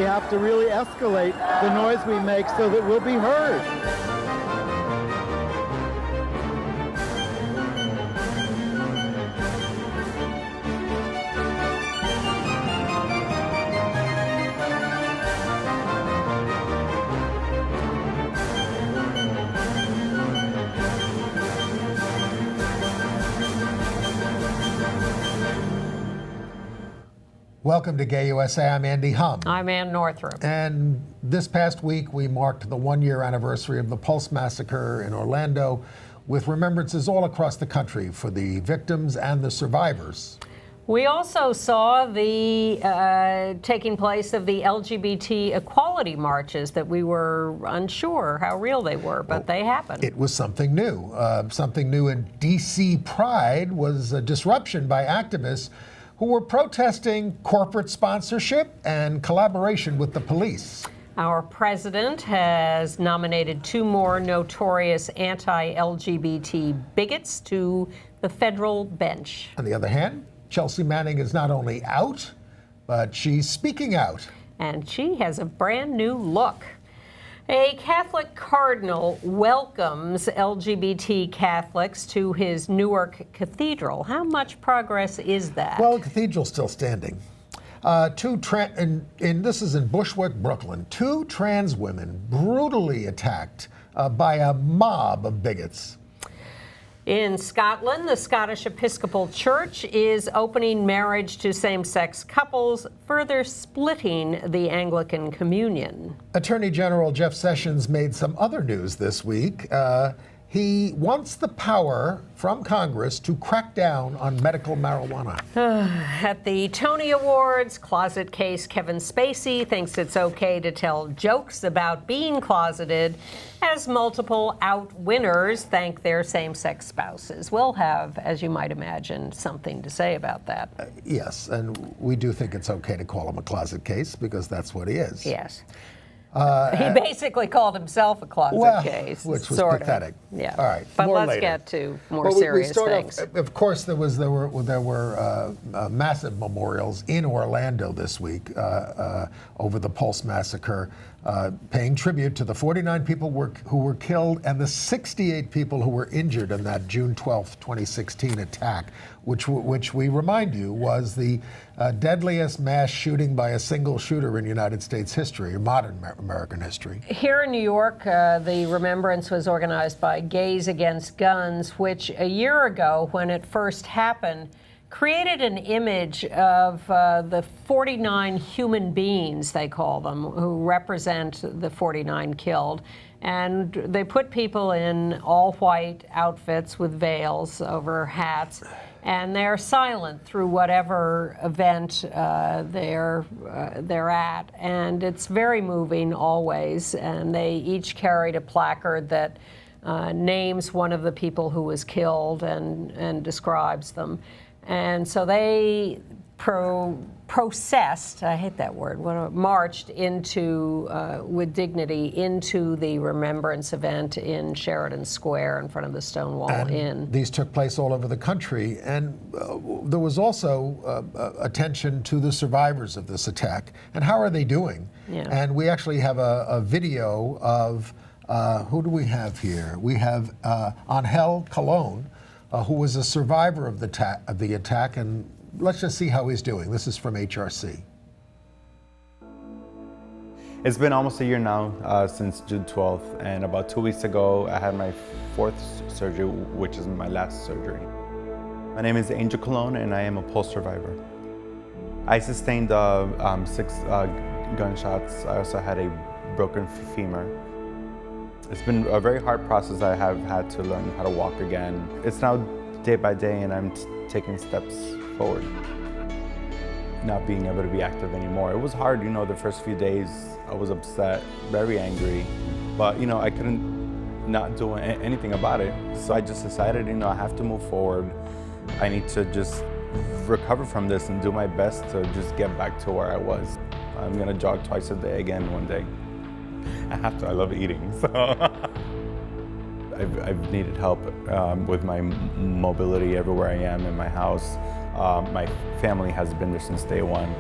have to really escalate the noise we make so that we'll be heard. Welcome to Gay USA. I'm Andy Hum. I'm Ann Northrup. And this past week, we marked the one-year anniversary of the Pulse Massacre in Orlando, with remembrances all across the country for the victims and the survivors. We also saw the taking place of the LGBT equality marches that we were unsure how real they were, but they happened. It was something new. Something new in DC Pride was a disruption by activists who were protesting corporate sponsorship and collaboration with the police. Our president has nominated 2 more notorious anti-LGBT bigots to the federal bench. On the other hand, Chelsea Manning is not only out, but she's speaking out. And she has a brand new look. A Catholic cardinal welcomes LGBT Catholics to his Newark cathedral. How much progress is that? Well, the cathedral's still standing. This is in Bushwick, Brooklyn. 2 trans women brutally attacked by a mob of bigots. In Scotland, the Scottish Episcopal Church is opening marriage to same-sex couples, further splitting the Anglican Communion. Attorney General Jeff Sessions made some other news this week. He wants the power from Congress to crack down on medical marijuana. At the Tony Awards, closet case Kevin Spacey thinks it's okay to tell jokes about being closeted, as multiple out winners thank their same-sex spouses. We'll have, as you might imagine, something to say about that. Yes, and we do think it's okay to call him a closet case because that's what he is. Yes. He basically called himself a closet case, which was sort pathetic. Of. Yeah. All right. But more let's later. get to more we serious start things. Of course, there were massive memorials in Orlando this week over the Pulse Massacre, paying tribute to the 49 people who were killed and the 68 people who were injured in that June 12th, 2016 attack, which we remind you was the deadliest mass shooting by a single shooter in United States history, modern American history. Here in New York, the remembrance was organized by Gays Against Guns, which a year ago, when it first happened, created an image of the 49 human beings, they call them, who represent the 49 killed. And they put people in all white outfits with veils over hats, and they're silent through whatever event they're at. And it's very moving always. And they each carried a placard that names one of the people who was killed and describes them. And so they processed, I hate that word, marched into, with dignity, into the remembrance event in Sheridan Square in front of the Stonewall Inn. These took place all over the country, and there was also attention to the survivors of this attack, and how are they doing? Yeah. And we actually have a video of, who do we have here? We have Angel Colon, who was a survivor of the attack, and let's just see how he's doing. This is from HRC. It's been almost a year now since June 12th, and about 2 weeks ago I had my 4th surgery, which is my last surgery. My name is Angel Colon, and I am a Pulse survivor. I sustained 6 gunshots. I also had a broken femur. It's been a very hard process. I have had to learn how to walk again. It's now day by day, and I'm taking steps forward. Not being able to be active anymore. It was hard, the first few days. I was upset, very angry, but I couldn't not do anything about it. So I just decided, I have to move forward. I need to just recover from this and do my best to just get back to where I was. I'm gonna jog twice a day again one day. I have to, I love eating, so. I've needed help with my mobility everywhere I am in my house. My family has been there since day one.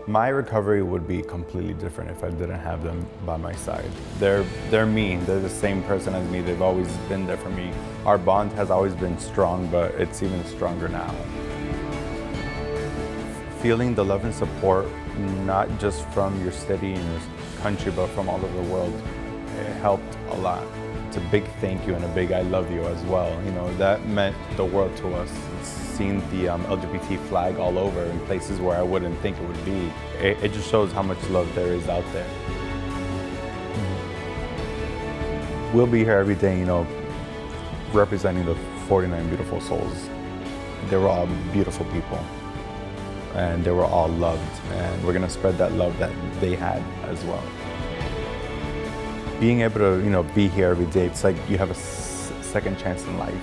My recovery would be completely different if I didn't have them by my side. They're me. They're the same person as me. They've always been there for me. Our bond has always been strong, but it's even stronger now. Feeling the love and support, not just from your city and your country, but from all over the world, it helped a lot. It's a big thank you and a big I love you as well. You know, that meant the world to us. Seeing the LGBT flag all over in places where I wouldn't think it would be. It just shows how much love there is out there. We'll be here every day, you know, representing the 49 beautiful souls. They were all beautiful people, and they were all loved, and we're gonna spread that love that they had as well. Being able to, you know, be here every day, it's like you have a second chance in life,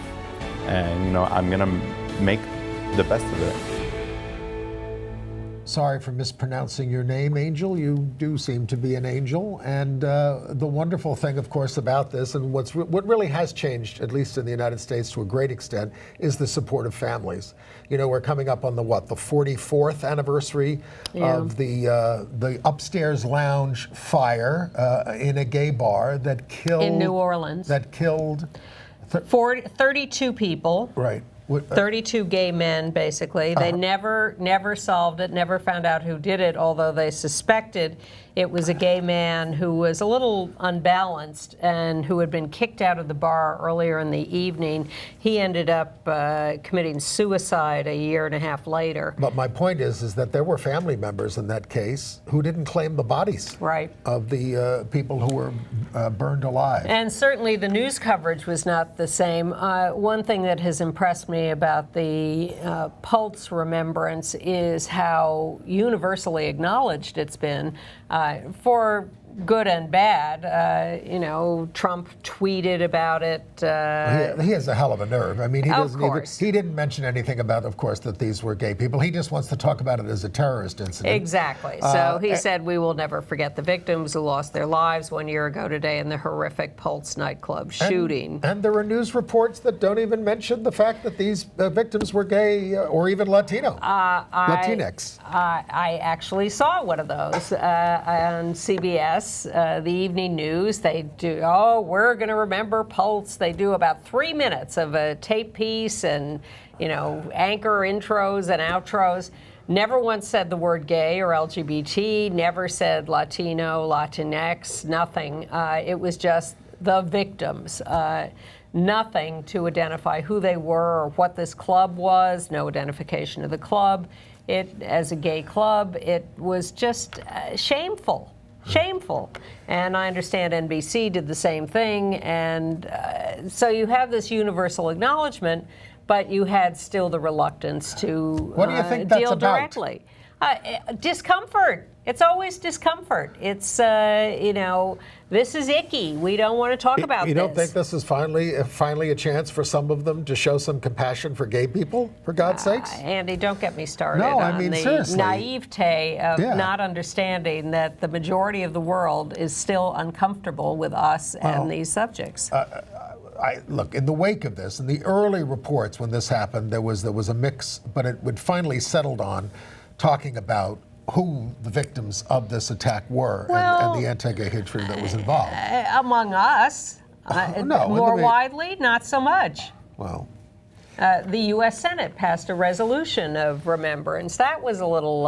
and you know, I'm gonna make the best of it. Sorry for mispronouncing your name, Angel. You do seem to be an angel. And the wonderful thing, of course, about this, and what really has changed, at least in the United States to a great extent, is the support of families. You know, we're coming up on the 44th anniversary of the upstairs lounge fire in a gay bar that killed... In New Orleans. That killed... 32 people. Right. 32 gay men, basically. They never solved it, never found out who did it, although they suspected it was a gay man who was a little unbalanced and who had been kicked out of the bar earlier in the evening. He ended up committing suicide a year and a half later. But my point is that there were family members in that case who didn't claim the bodies of the people who were burned alive. And certainly the news coverage was not the same. One thing that has impressed me about the Pulse remembrance is how universally acknowledged it's been for good and bad. You know, Trump tweeted about it. He has a hell of a nerve. I mean, he didn't mention anything about, of course, that these were gay people. He just wants to talk about it as a terrorist incident. Exactly. So he said, we will never forget the victims who lost their lives 1 year ago today in the horrific Pulse nightclub shooting. And there are news reports that don't even mention the fact that these victims were gay or even Latino. Latinx. I actually saw one of those on CBS. The evening news, they do, we're going to remember Pulse. They do about 3 minutes of a tape piece and, you know, anchor intros and outros. Never once said the word gay or LGBT, never said Latino, Latinx, nothing. It was just the victims. Nothing to identify who they were or what this club was, no identification of the club. As a gay club, it was just shameful. Shameful. And I understand NBC did the same thing. And so you have this universal acknowledgement, but you had still the reluctance to what do you think that's deal about? directly. Discomfort. It's always discomfort. It's, you know, this is icky. We don't want to talk about this. You don't think this is finally a chance for some of them to show some compassion for gay people, for God's sakes? Andy, don't get me started on the seriously. Naivete of not understanding that the majority of the world is still uncomfortable with us and these subjects. Look, in the wake of this, in the early reports when this happened, there was a mix, but it would finally settled on talking about who the victims of this attack were and the anti-gay hatred that was involved. Among us, more widely, not so much. Well, the U.S. Senate passed a resolution of remembrance. That was a little...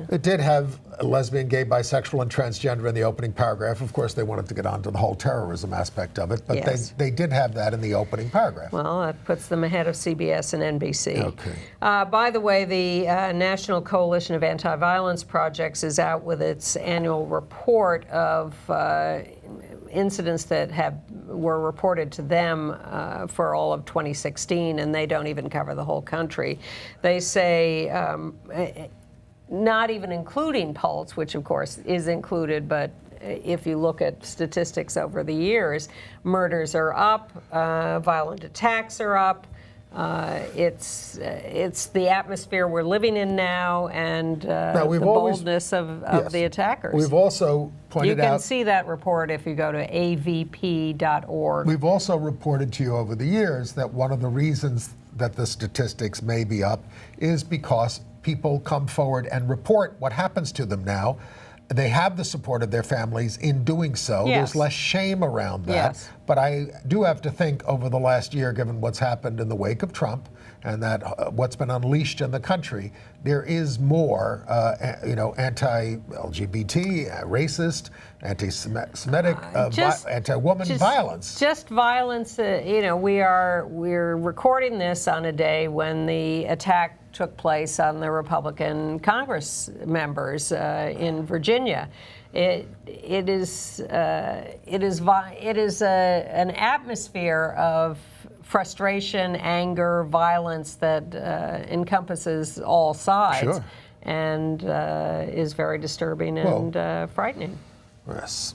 It did have lesbian, gay, bisexual, and transgender in the opening paragraph. Of course, they wanted to get onto the whole terrorism aspect of it, but they did have that in the opening paragraph. Well, that puts them ahead of CBS and NBC. Okay. By the way, the National Coalition of Anti-Violence Projects is out with its annual report of incidents that were reported to them for all of 2016, and they don't even cover the whole country. They say, not even including Pulse, which of course is included, but if you look at statistics over the years, murders are up, violent attacks are up. It's the atmosphere we're living in now, and the boldness of the attackers. We've also pointed out... You can see that report if you go to avp.org. We've also reported to you over the years that one of the reasons that the statistics may be up is because people come forward and report what happens to them now. They have the support of their families in doing so. Yes. There's less shame around that. Yes. But I do have to think over the last year, given what's happened in the wake of Trump and that what's been unleashed in the country, there is more, anti-LGBT, racist, anti-Semitic, anti-woman violence. Just violence. We're recording this on a day when the attack took place on the Republican Congress members in Virginia. It is an atmosphere of frustration, anger, violence that encompasses all sides, Sure. and is very disturbing and frightening. Yes.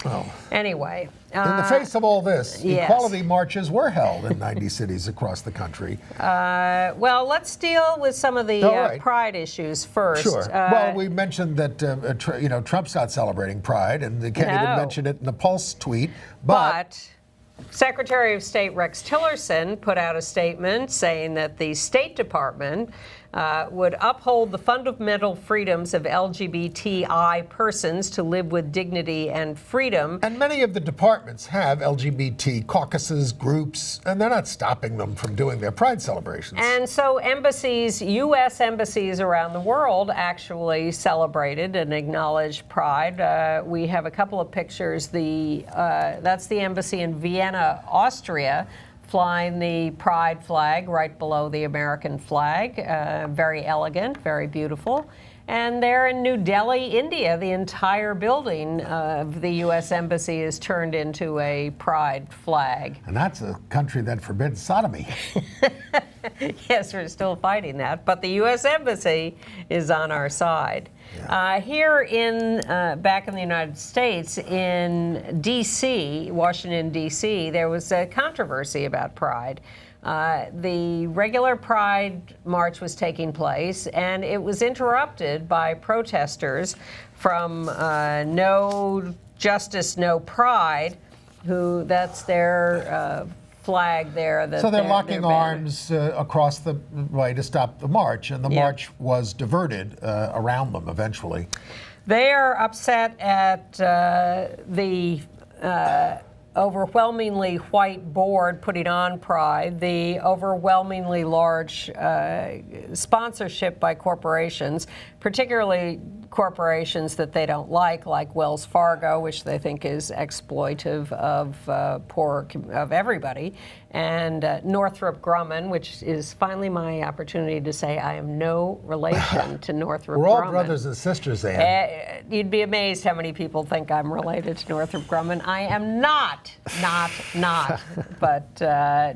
Well, Anyway. in the face of all this, yes. equality marches were held in 90 cities across the country. Well, let's deal with some of the All right. pride issues first. Sure. Well, we mentioned that Trump's not celebrating Pride, and they can't even mention it in the Pulse tweet. But Secretary of State Rex Tillerson put out a statement saying that the State Department would uphold the fundamental freedoms of LGBTI persons to live with dignity and freedom. And many of the departments have LGBT caucuses, groups, and they're not stopping them from doing their Pride celebrations. And so embassies, U.S. embassies around the world actually celebrated and acknowledged Pride. We have a couple of pictures. That's the embassy in Vienna, Austria, flying the Pride flag right below the American flag. Very elegant, very beautiful. And there in New Delhi, India, the entire building of the U.S. Embassy is turned into a Pride flag. And that's a country that forbids sodomy. Yes, we're still fighting that, but the U.S. Embassy is on our side. Yeah. Here back in the United States, in D.C., Washington, D.C., there was a controversy about Pride. The regular Pride March was taking place, and it was interrupted by protesters from No Justice, No Pride, that's their flag there. So they're locking arms across the way to stop the march, and the march was diverted around them eventually. They are upset at the overwhelmingly white board putting on Pride, the overwhelmingly large sponsorship by corporations, particularly corporations that they don't like Wells Fargo, which they think is exploitive of everybody, and Northrop Grumman, which is finally my opportunity to say I am no relation to Northrop Grumman. We're all brothers and sisters, Ann. You'd be amazed how many people think I'm related to Northrop Grumman. I am not. But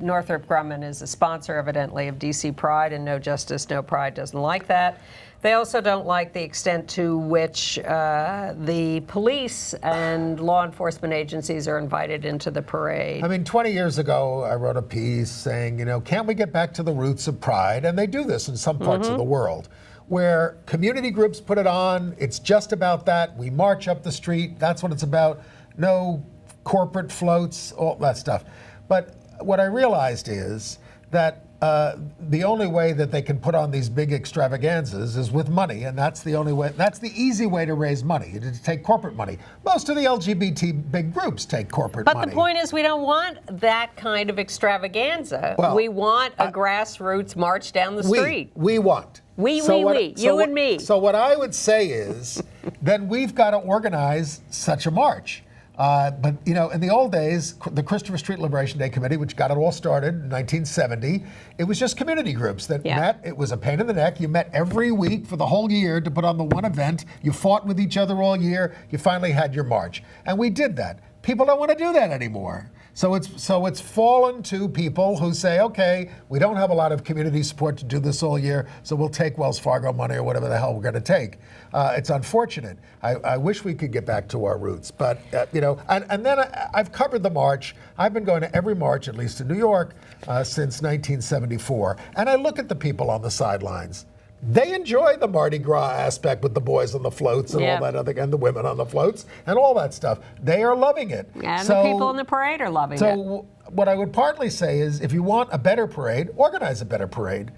Northrop Grumman is a sponsor, evidently, of DC Pride, and No Justice, No Pride doesn't like that. They also don't like the extent to which the police and law enforcement agencies are invited into the parade. I mean, 20 years ago, I wrote a piece saying, can't we get back to the roots of Pride? And they do this in some parts of the world, where community groups put it on. It's just about that. We march up the street. That's what it's about. No corporate floats, all that stuff. But what I realized is that the only way that they can put on these big extravaganzas is with money, and that's the only way. That's the easy way to raise money, to take corporate money. Most of the LGBT big groups take corporate money. But the point is, we don't want that kind of extravaganza. Well, we want a grassroots march down the street. We want. We, and me. So what I would say is, then we've got to organize such a march. But in the old days, the Christopher Street Liberation Day Committee, which got it all started in 1970, it was just community groups that met. It was a pain in the neck. You met every week for the whole year to put on the one event. You fought with each other all year. You finally had your march. And we did that. People don't want to do that anymore. So it's fallen to people who say, okay, we don't have a lot of community support to do this all year, so we'll take Wells Fargo money or whatever the hell we're going to take. It's unfortunate. I wish we could get back to our roots, but and then I've covered the march. I've been going to every march, at least in New York, since 1974, and I look at the people on the sidelines. They enjoy the Mardi Gras aspect with the boys on the floats and all that other, and the women on the floats and all that stuff. They are loving it. And the people in the parade are loving it. So what I would partly say is, if you want a better parade, organize a better parade.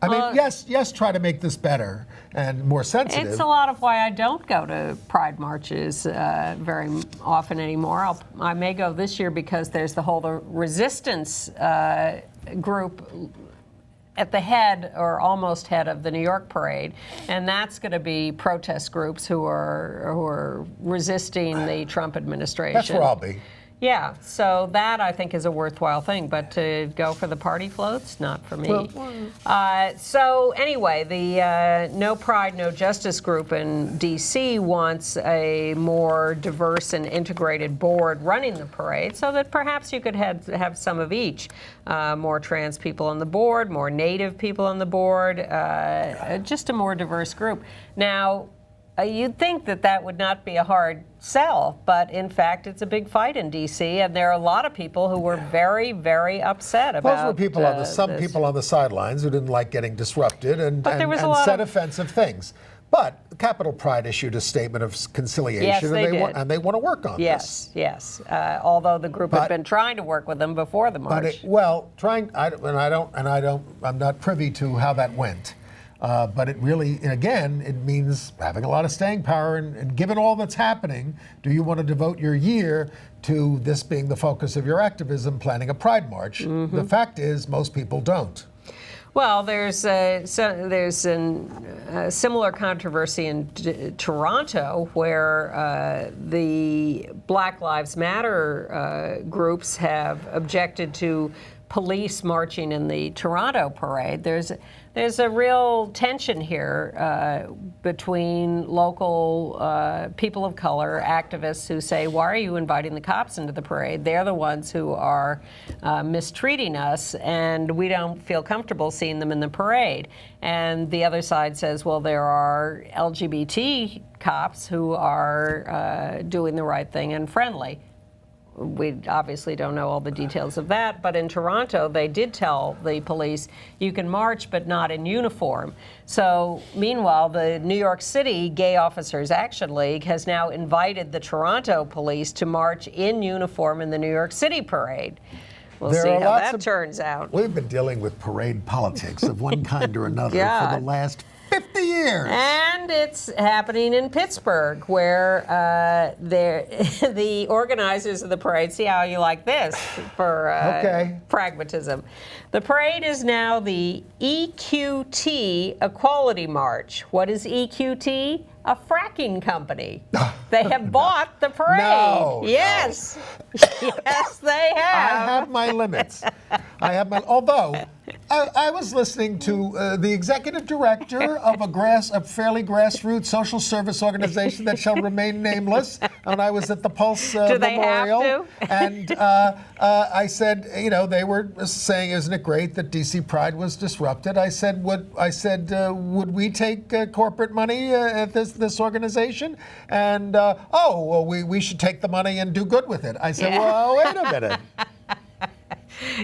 I mean, yes, try to make this better and more sensitive. It's a lot of why I don't go to Pride marches very often anymore. I may go this year because there's the resistance group at the head or almost head of the New York parade, and that's going to be protest groups who are resisting the Trump administration. That's where I'll be. Yeah, so that I think is a worthwhile thing, but to go for the party floats, not for me. So anyway, the No Pride, No Justice group in D.C. wants a more diverse and integrated board running the parade so that perhaps you could have some of each. More trans people on the board, more Native people on the board, just a more diverse group. Now, you'd think that would not be a hard sell, but in fact, it's a big fight in D.C., and there are a lot of people who were very, very upset about Those were people people on the sidelines who didn't like getting disrupted and said offensive things. But Capitol Pride issued a statement of conciliation, and they want to work on this. Yes. Although the group had been trying to work with them before the march. I'm not privy to how that went. But it really, again, it means having a lot of staying power. And given all that's happening, do you want to devote your year to this being the focus of your activism, planning a Pride March? Mm-hmm. The fact is, most people don't. Well, there's a similar controversy in Toronto where the Black Lives Matter groups have objected to police marching in the Toronto parade. There's a real tension here between local people of color, activists who say, why are you inviting the cops into the parade? They're the ones who are mistreating us, and we don't feel comfortable seeing them in the parade. And the other side says, well, there are LGBT cops who are doing the right thing and friendly. We obviously don't know all the details of that, but in Toronto, they did tell the police, you can march, but not in uniform. So meanwhile, the New York City Gay Officers Action League has now invited the Toronto police to march in uniform in the New York City parade. We'll see how that turns out. We've been dealing with parade politics of one kind or another for the last 50 years. And it's happening in Pittsburgh, where the organizers of the parade, see how you like this for pragmatism. The parade is now the EQT Equality March. What is EQT? A fracking company. They have bought the parade. Yes. Yes, they have. I have my limits. Although I was listening to the executive director of a fairly grassroots social service organization that shall remain nameless, and I was at the Pulse Do they Memorial. Have to? And I said, they were saying, isn't it great that DC Pride was disrupted? I said, would we take corporate money at this organization? And we should take the money and do good with it. I said, well, wait a minute.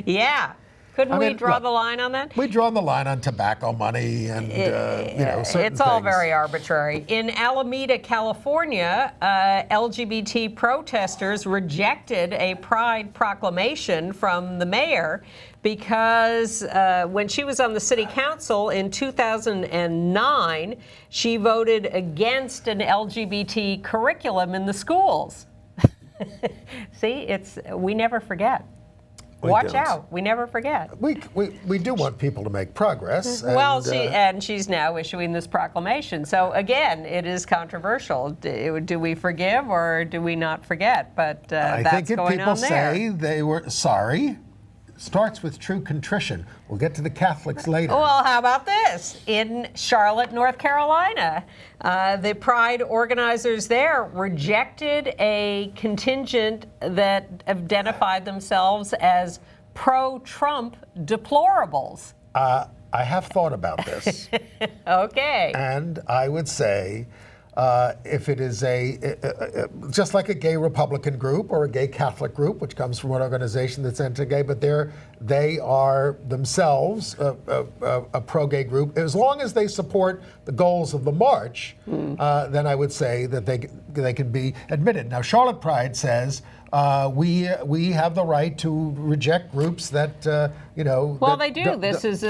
Yeah. Couldn't we draw the line on that? We draw the line on tobacco money and certain It's all things. very arbitrary. In Alameda, California, LGBT protesters rejected a pride proclamation from the mayor because when she was on the city council in 2009, she voted against an LGBT curriculum in the schools. See, we never forget. Watch out. We never forget. We do want people to make progress. Well, she's now issuing this proclamation. So again, it is controversial. Do we forgive or do we not forget? But that's going on there. I think if people say they were sorry, starts with true contrition. We'll get to the Catholics later. Well, how about this? In Charlotte, North Carolina, the Pride organizers there rejected a contingent that identified themselves as pro-Trump deplorables. I have thought about this. Okay. And I would say, if it is just like a gay Republican group or a gay Catholic group, which comes from an organization that's anti-gay, but they are themselves a pro-gay group. As long as they support the goals of the march, then I would say that they can be admitted. Now, Charlotte Pride says, we have the right to reject groups that Well, they do. This is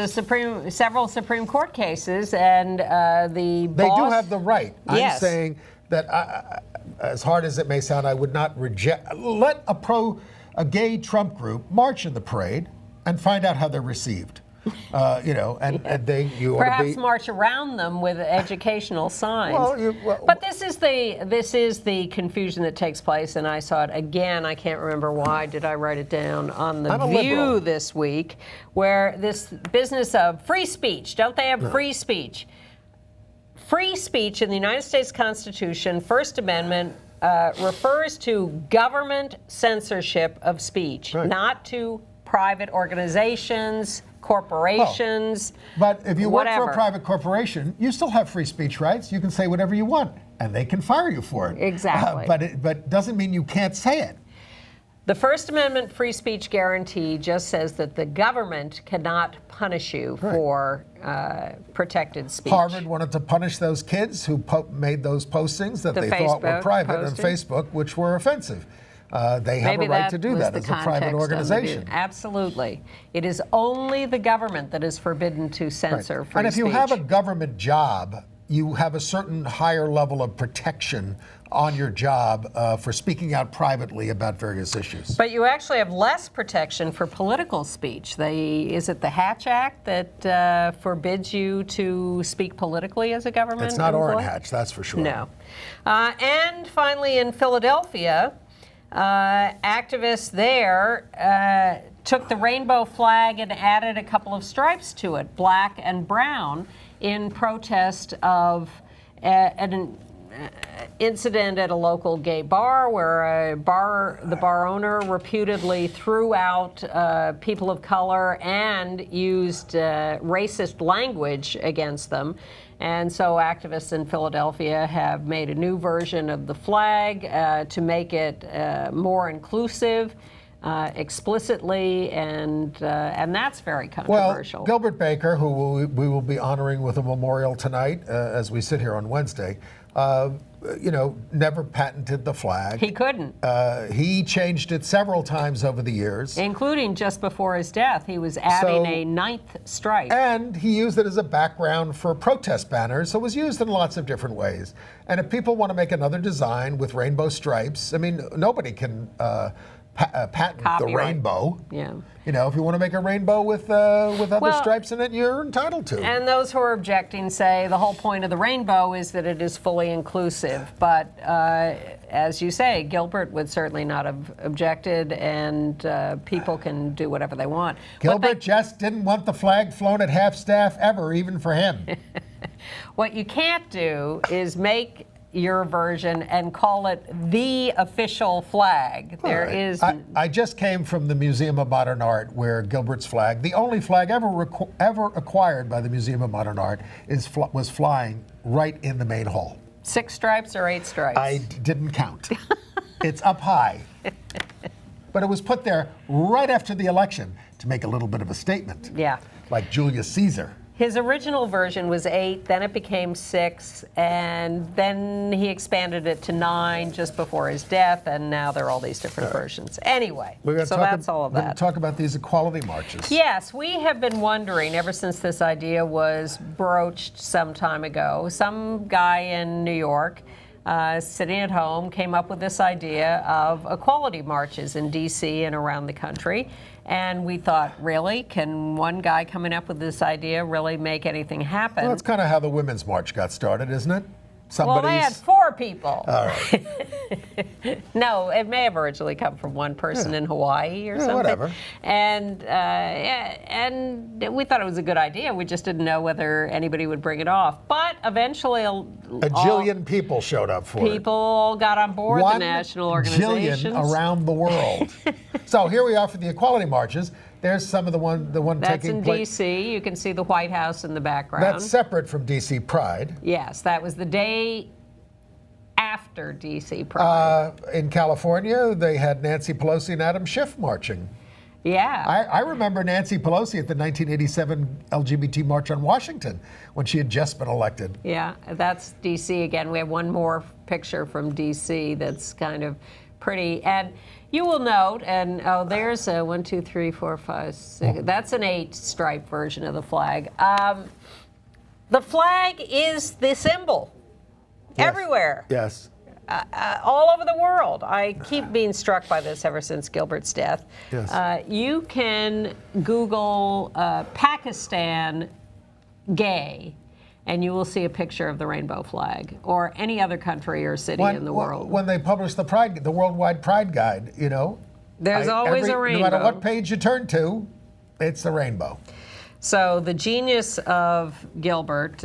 several Supreme Court cases, and the They boss, do have the right. Yes. I'm saying that, as hard as it may sound, I would not reject. Let a gay Trump group march in the parade and find out how they're received. You ought to perhaps be march around them with educational signs. Well, but this is the confusion that takes place, and I saw it again. I can't remember why. Did I write it down on the I'm a View liberal. this week? Where this business of free speech. Don't they have free speech? Free speech in the United States Constitution, First Amendment, refers to government censorship of speech, Right. not to private organizations, corporations. But if you work for whatever. a private corporation, you still have free speech rights. You can say whatever you want, and they can fire you for it. Exactly. But doesn't mean you can't say it. The First Amendment free speech guarantee just says that the government cannot punish you for protected speech. Harvard wanted to punish those kids who made those postings that The they thought were Facebook private on posting. Facebook, which were offensive. They have Maybe a right that to do was that the as a private context of the organization. view. Absolutely. It is only the government that is forbidden to censor free And if speech. you have a government job, you have a certain higher level of protection on your job for speaking out privately about various issues. But you actually have less protection for political speech. Is it the Hatch Act that forbids you to speak politically as a government It's not employee? Orrin Hatch, that's for sure. No. And finally, in Philadelphia, activists there took the rainbow flag and added a couple of stripes to it, black and brown, in protest of an incident at a local gay bar where the bar owner reputedly threw out people of color and used racist language against them. And so activists in Philadelphia have made a new version of the flag to make it more inclusive, explicitly, and that's very controversial. Well, Gilbert Baker, who we will be honoring with a memorial tonight as we sit here on Wednesday, never patented the flag. He couldn't. He changed it several times over the years. Including just before his death, he was adding a 9th stripe. And he used it as a background for protest banners, so it was used in lots of different ways. And if people want to make another design with rainbow stripes, I mean, nobody can patent the Copyright. rainbow. Yeah. If you want to make a rainbow with other Well, stripes in it, you're entitled to. And those who are objecting say the whole point of the rainbow is that it is fully inclusive. But as you say, Gilbert would certainly not have objected, and people can do whatever they want. Gilbert just didn't want the flag flown at half-staff ever, even for him. What you can't do is make your version and call it the official flag. There All right. is. I just came from the Museum of Modern Art, where Gilbert's flag, the only flag ever acquired by the Museum of Modern Art, was flying right in the main hall. 6 stripes or 8 stripes? I didn't count. It's up high. But it was put there right after the election to make a little bit of a statement. Yeah. Like Julius Caesar. His original version was 8, then it became 6, and then he expanded it to 9 just before his death, and now there are all these different versions. Anyway, so that's all of We're going that. to talk about these equality marches. Yes, we have been wondering ever since this idea was broached some time ago. Some guy in New York, sitting at home, came up with this idea of equality marches in D.C. and around the country. And we thought, really? Can one guy coming up with this idea really make anything happen? Well, that's kind of how the Women's March got started, isn't it? Well, they had 4 people. All right. No, it may have originally come from one person in Hawaii or something. Whatever. And we thought it was a good idea. We just didn't know whether anybody would bring it off. But eventually, A jillion people showed up for it. people got on board the national organizations. Jillion around the world. So here we are for the equality marches. There's some of the one That's taking in place. D.C. You can see the White House in the background. That's separate from DC Pride. Yes, that was the day after D.C. Pride. In California, they had Nancy Pelosi and Adam Schiff marching. Yeah. I remember Nancy Pelosi at the 1987 LGBT March on Washington when she had just been elected. Yeah, that's D.C. again. We have one more picture from D.C. that's kind of pretty. And you will note, and there's a 1, 2, 3, 4, 5, 6. That's an 8-stripe version of the flag. The flag is the symbol everywhere. Yes. All over the world. I keep being struck by this ever since Gilbert's death. Yes. You can Google Pakistan gay, and you will see a picture of the rainbow flag, or any other country or city in the world. When they published the Worldwide Pride Guide, There's always a rainbow. No matter what page you turn to, it's a rainbow. So the genius of Gilbert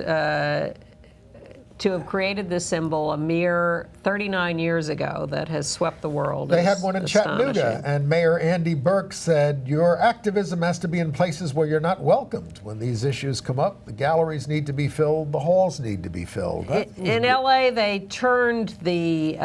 to have created this symbol a mere 39 years ago that has swept the world. They had one in Chattanooga, astonishing. and Mayor Andy Burke said, your activism has to be in places where you're not welcomed. When these issues come up, the galleries need to be filled, the halls need to be filled. In LA, they turned the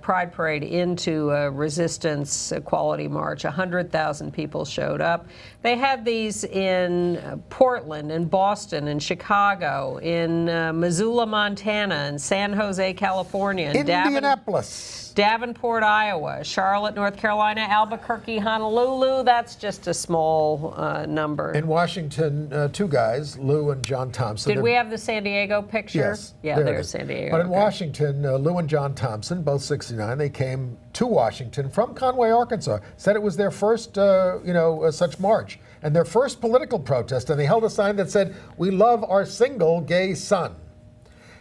Pride Parade into a resistance equality march. 100,000 people showed up. They had these in Portland, in Boston, in Chicago, in Missoula, Montana, in San Jose, California, in Indianapolis. Davenport, Iowa, Charlotte, North Carolina, Albuquerque, Honolulu. That's just a small number. In Washington, 2 guys, Lou and John Thompson. Did we have the San Diego picture? Yes. Yeah, there it there's is. San Diego. But in okay. Washington, Lou and John Thompson, both 69, they came to Washington from Conway, Arkansas. Said it was their first, such march and their first political protest. And they held a sign that said, "We love our single gay son."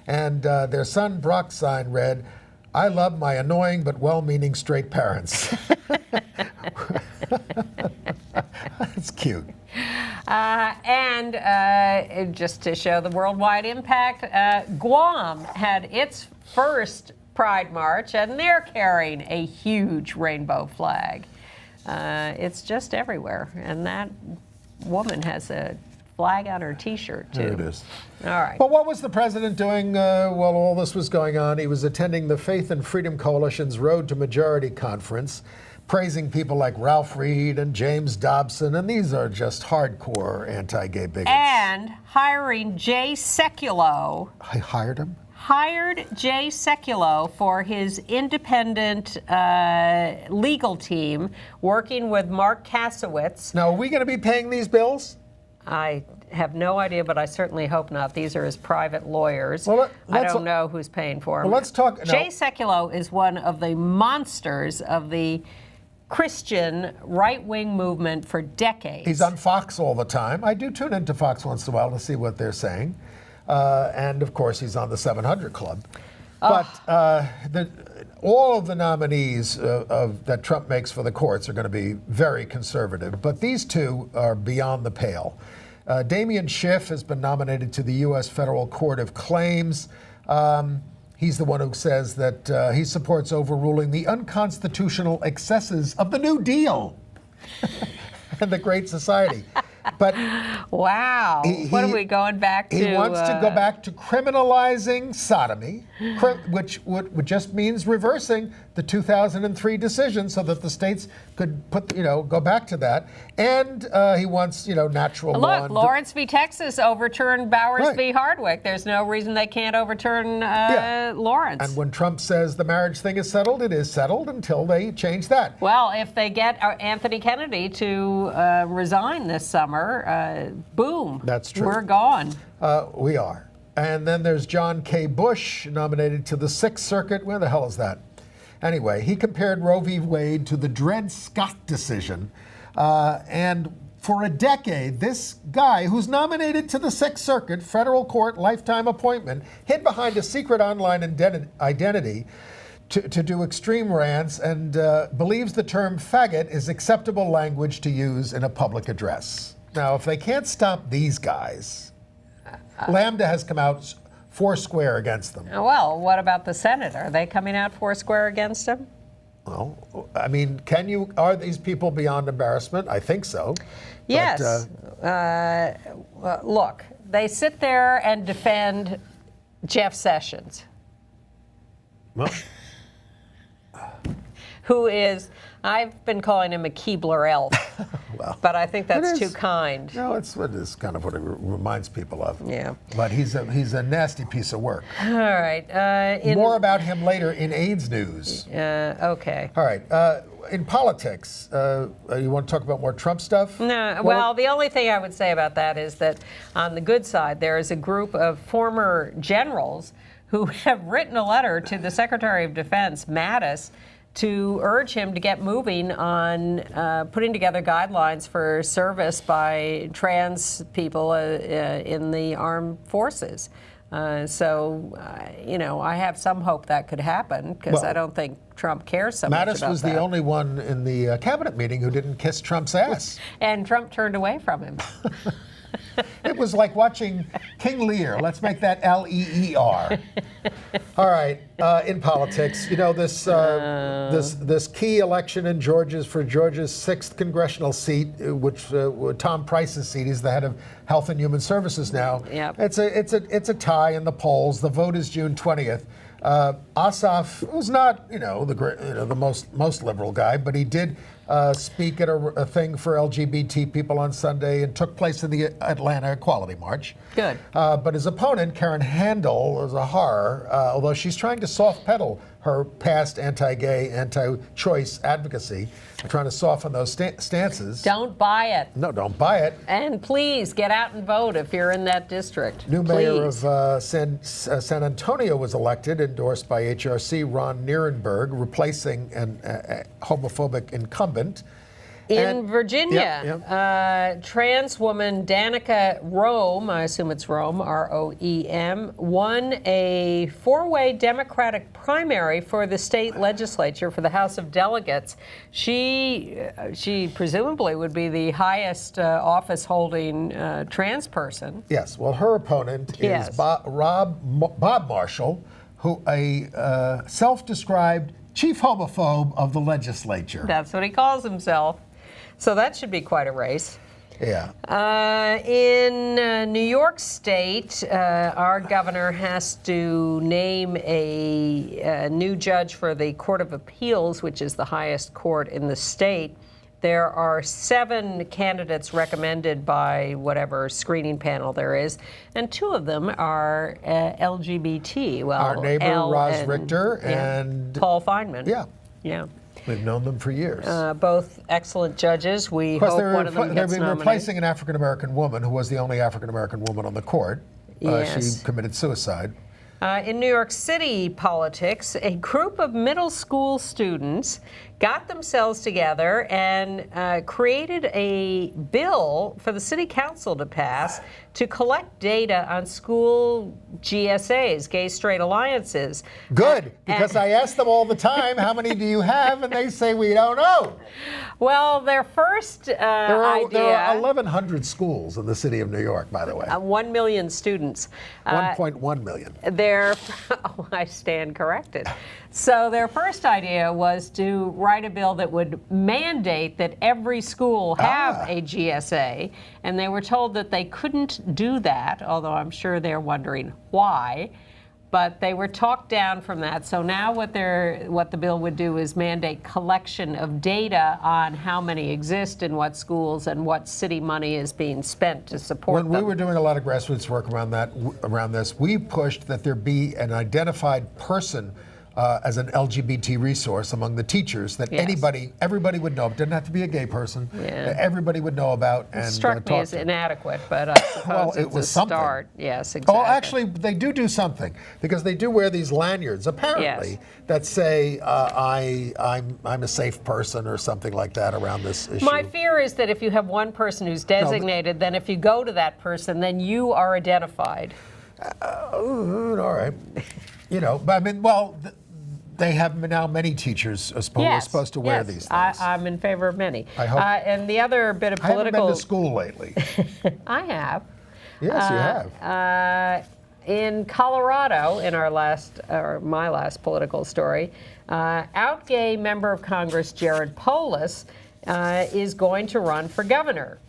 And their son Brock's sign read, "I love my annoying but well-meaning straight parents." That's cute. And just to show the worldwide impact, Guam had its first Pride March, and they're carrying a huge rainbow flag. It's just everywhere, and that woman has a flag on her T-shirt, too. There it is. All right. But what was the president doing while all this was going on? He was attending the Faith and Freedom Coalition's Road to Majority conference, praising people like Ralph Reed and James Dobson, and these are just hardcore anti-gay bigots. And hiring Jay Sekulow. I hired him? Hired Jay Sekulow for his independent legal team, working with Mark Kasowitz. Now, are we going to be paying these bills? I have no idea, but I certainly hope not. These are his private lawyers. Well, I don't know who's paying for them. Well, let's talk. Jay Sekulow is one of the monsters of the Christian right-wing movement for decades. He's on Fox all the time. I do tune into Fox once in a while to see what they're saying. And, of course, he's on the 700 Club. But all of the nominees that Trump makes for the courts are going to be very conservative. But these two are beyond the pale. Damian Schiff has been nominated to the U.S. Federal Court of Claims. He's the one who says that he supports overruling the unconstitutional excesses of the New Deal and the Great Society. But wow, what are we going back to? He wants to go back to criminalizing sodomy, which just means reversing the 2003 decision so that the states could go back to that. And he wants, natural law. Look, Lawrence v. Texas overturned Bowers v. Hardwick. There's no reason they can't overturn Lawrence. And when Trump says the marriage thing is settled, it is settled until they change that. Well, if they get Anthony Kennedy to resign this summer, boom. That's true. We're gone. We are. And then there's John K. Bush, nominated to the 6th Circuit. Where the hell is that? Anyway, he compared Roe v. Wade to the Dred Scott decision. And for a decade, this guy, who's nominated to the 6th Circuit, federal court, lifetime appointment, hid behind a secret online identity to do extreme rants and believes the term faggot is acceptable language to use in a public address. Now, if they can't stop these guys, Lambda has come out foursquare against them. Well, what about the Senate? Are they coming out foursquare against him? Well, I mean, are these people beyond embarrassment? I think so. Yes. Look, they sit there and defend Jeff Sessions. Well, who is, I've been calling him a Keebler elf. but I think that's it too is. kind. No, it's kind of what it reminds people of. Yeah. But he's a nasty piece of work. All right. More about him later in AIDS news. Okay. All right. In politics, you want to talk about more Trump stuff? No, well, the only thing I would say about that is that on the good side, there is a group of former generals who have written a letter to the Secretary of Defense, Mattis, to urge him to get moving on putting together guidelines for service by trans people in the armed forces. I have some hope that could happen because I don't think Trump cares so much about that. Mattis was the only one in the cabinet meeting who didn't kiss Trump's ass. And Trump turned away from him. It was like watching King Lear. Let's make that L-E-E-R. All right, in politics, this key election in Georgia's 6th congressional seat, which Tom Price's seat. He's the head of Health and Human Services now. Yep. It's a tie in the polls. The vote is June 20th. Ossoff was not, the most liberal guy, but he did speak at a thing for LGBT people on Sunday and took place in the Atlanta Equality March. Good. But his opponent, Karen Handel, is a horror, although she's trying to soft pedal her past anti-gay, anti-choice advocacy, trying to soften those stances. Don't buy it. No, don't buy it. And please get out and vote if you're in that district. New mayor of San Antonio was elected, endorsed by HRC Ron Nierenberg, replacing a homophobic incumbent. In Virginia, trans woman Danica Rome, I assume it's Rome, R-O-E-M, won a 4-way Democratic primary for the state legislature for the House of Delegates. She presumably would be the highest office-holding trans person. Yes, well, her opponent is Bob Marshall, who a self-described chief homophobe of the legislature. That's what he calls himself. So that should be quite a race. Yeah. In New York State, our governor has to name a new judge for the Court of Appeals, which is the highest court in the state. There are 7 candidates recommended by whatever screening panel there is, and 2 of them are LGBT. Well, our neighbor Elle Roz Richter and Paul Feynman. Yeah. Yeah. We've known them for years. Both excellent judges. We Of course, hope one of them they've gets been nominated. replacing an African-American woman who was the only African-American woman on the court. Yes. She committed suicide. In New York City politics, a group of middle school students got themselves together and created a bill for the city council to pass to collect data on school GSAs, gay straight alliances. Good, because I ask them all the time, how many do you have? And they say, we don't know. Well, their first There are idea... 1,100 schools in the city of New York, by the way. 1 million students. 1.1 million. Oh, I stand corrected. So their first idea was to write a bill that would mandate that every school have a GSA, and they were told that they couldn't do that, although I'm sure they're wondering why. But they were talked down from that. So now what the bill would do is mandate collection of data on how many exist in what schools and what city money is being spent to support them. When we were doing a lot of grassroots work around this, we pushed that there be an identified person as an LGBT resource among the teachers that everybody would know. It didn't have to be a gay person. Yeah. Everybody would know about and Struck me talk as to. inadequate, but I suppose Well, it it's was a something. start. Yes, exactly. Oh, actually, they do something because they do wear these lanyards, apparently, that say I'm a safe person or something like that around this issue. My fear is that if you have one person who's designated, then if you go to that person, then you are identified. All right, but I mean, they have now many teachers are supposed to wear these things. I'm in favor of many. I hope. And the other bit of I haven't political... been to school lately. I have. Yes, you have. In Colorado, in my last political story, out gay member of Congress Jared Polis is going to run for governor.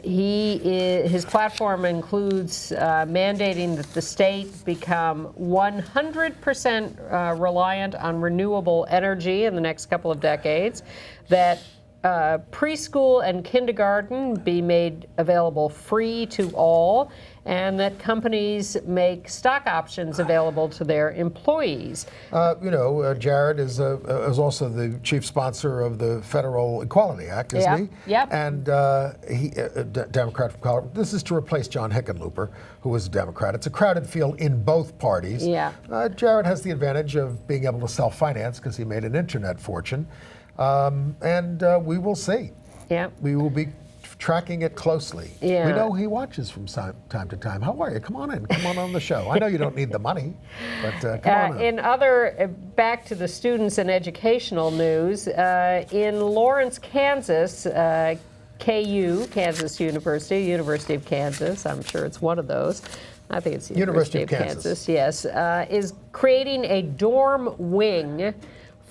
His platform includes mandating that the state become 100% reliant on renewable energy in the next couple of decades, that preschool and kindergarten be made available free to all, and that companies make stock options available to their employees. Jared is also the chief sponsor of the Federal Equality Act, isn't he? Yep. And he, a Democrat from Colorado. This is to replace John Hickenlooper, who was a Democrat. It's a crowded field in both parties. Yeah. Jared has the advantage of being able to self-finance because he made an internet fortune. And we will see. Yeah. We will be tracking it closely. Yeah. We know he watches from time to time. How are you? Come on the show. I know you don't need the money, but come on. In other, back to the students and educational news, in Lawrence, Kansas, KU, Kansas University of Kansas, I'm sure it's one of those. I think it's the University of Kansas, yes, is creating a dorm wing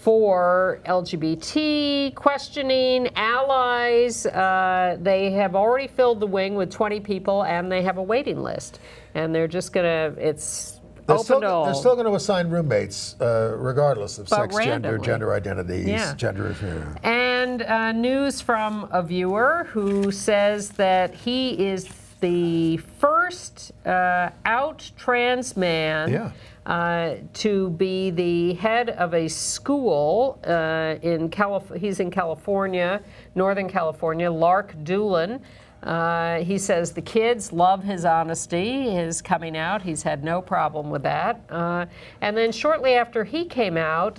for LGBT questioning, allies. They have already filled the wing with 20 people, and they have a waiting list. And they're just gonna, it's open to all. They're still going to assign roommates, regardless of sex, randomly. gender identities, Yeah. gender. And news from a viewer who says that he is the first out trans man to be the head of a school in California. He's in California, Northern California, Lark Doolin. He says the kids love his honesty, his coming out. He's had no problem with that. And then shortly after he came out,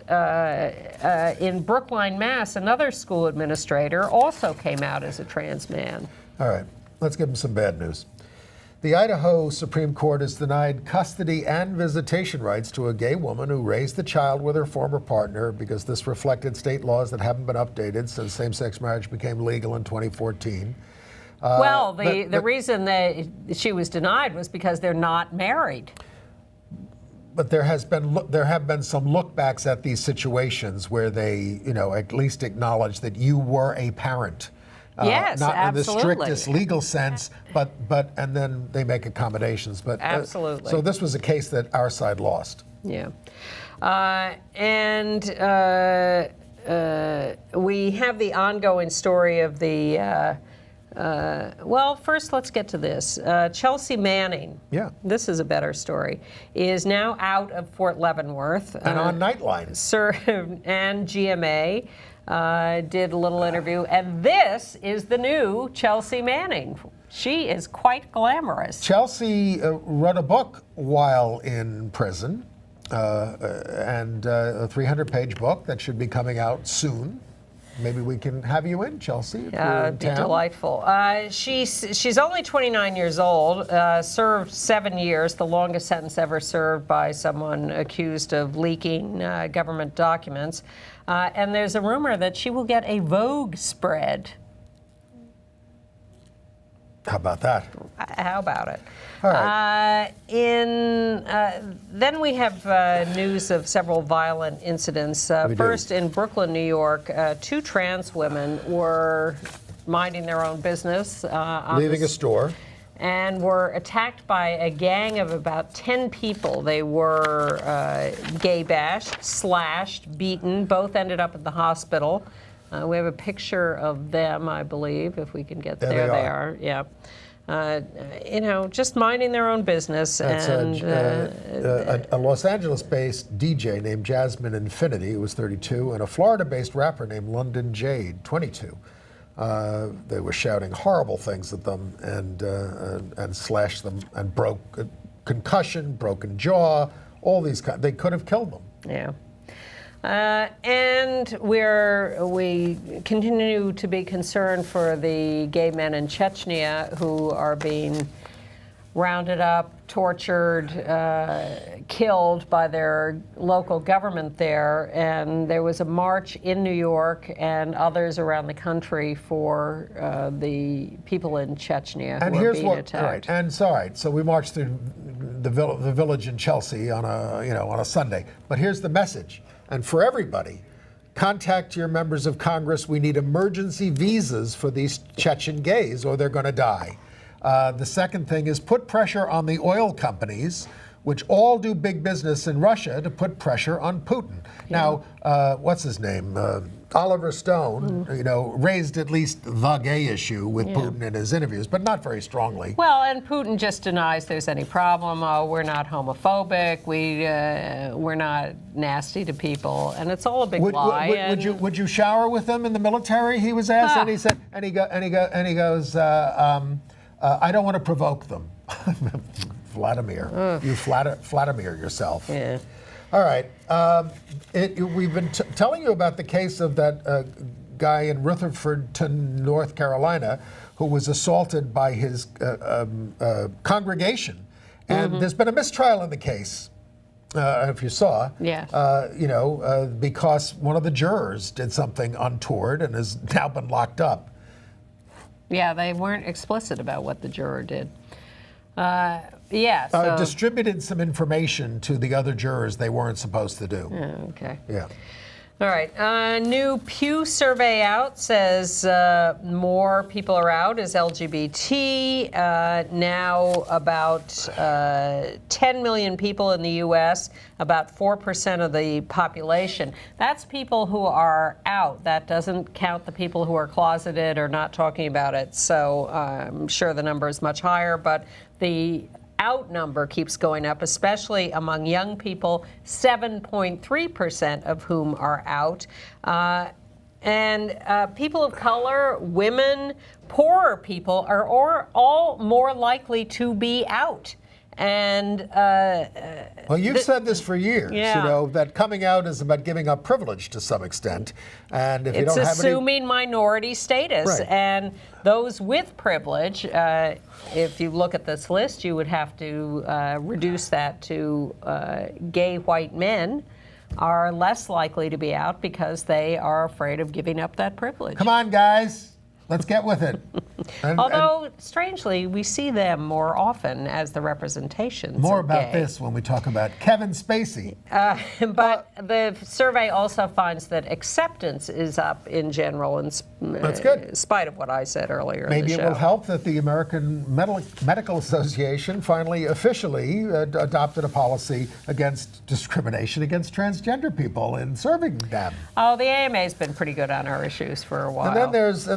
in Brookline, Mass., another school administrator also came out as a trans man. All right, let's give them some bad news. The Idaho Supreme Court has denied custody and visitation rights to a gay woman who raised the child with her former partner because this reflected state laws that haven't been updated since same-sex marriage became legal in 2014. Well, the reason that she was denied was because they're not married. But there have been some lookbacks at these situations where they, at least acknowledge that you were a parent. Yes, not absolutely. in the strictest legal sense, but and then they make accommodations. But absolutely. So this was a case that our side lost. Yeah, and we have the ongoing story of the. Well, first let's get to this. Chelsea Manning, this is a better story, is now out of Fort Leavenworth. And on Nightline. And GMA did a little interview. And this is the new Chelsea Manning. She is quite glamorous. Chelsea wrote a book while in prison, and a 300-page book that should be coming out soon. Maybe we can have you in, Chelsea, if you're in Be town. delightful. She's only 29 years old, served 7 years, the longest sentence ever served by someone accused of leaking government documents. And there's a rumor that she will get a Vogue spread. How about that? How about it? All right. Then we have news of several violent incidents. First, in Brooklyn, New York, 2 trans women were minding their own business. Leaving a store. And were attacked by a gang of about 10 people. They were gay bashed, slashed, beaten. Both ended up at the hospital. We have a picture of them, I believe, if we can get there. They are. Yeah. Just minding their own business. That's a Los Angeles-based DJ named Jasmine Infinity, who was 32, and a Florida-based rapper named London Jade, 22. They were shouting horrible things at them and slashed them and broke concussion, broken jaw, all these kinds. They could have killed them. Yeah. And we continue to be concerned for the gay men in Chechnya who are being rounded up, tortured, killed by their local government there. And there was a march in New York and others around the country for the people in Chechnya who are being attacked. So we marched through the village in Chelsea on a Sunday. But here's the message. And for everybody, contact your members of Congress. We need emergency visas for these Chechen gays or they're going to die. The second thing is put pressure on the oil companies which all do big business in Russia to put pressure on Putin. Now, what's his name? Oliver Stone, raised at least the gay issue with Putin in his interviews, but not very strongly. Well, and Putin just denies there's any problem. Oh, we're not homophobic. We're not nasty to people, and it's all a big lie. Would you shower with them in the military? He was asked, and he said, and he goes, I don't want to provoke them. Vladimir, you Vladimir yourself. Yeah. All right. We've been telling you about the case of that guy in Rutherfordton, North Carolina, who was assaulted by his congregation. And there's been a mistrial in the case, if you saw. Yes. Because one of the jurors did something untoward and has now been locked up. Yeah, they weren't explicit about what the juror did. Distributed some information to the other jurors they weren't supposed to do. Okay. Yeah. All right. New Pew survey out says more people are out as LGBT. Now about 10 million people in the U.S., about 4% of the population. That's people who are out. That doesn't count the people who are closeted or not talking about it. So I'm sure the number is much higher, but the out number keeps going up, especially among young people, 7.3% of whom are out. And people of color, women, poorer people are all more likely to be out. And well, you've said this for years, Yeah. that coming out is about giving up privilege to some extent. And if you don't have assuming minority status. Right. And those with privilege, if you look at this list, you would have to reduce that to gay white men are less likely to be out because they are afraid of giving up that privilege. Come on, guys. Let's get with it. Although, strangely, we see them more often as the representations More of about gay. this when we talk about Kevin Spacey. But the survey also finds that acceptance is up in general, in That's good. spite of what I said earlier in Maybe the it show. will help that the American Medical Association finally officially adopted a policy against discrimination against transgender people in serving them. Oh, the AMA's been pretty good on our issues for a while. And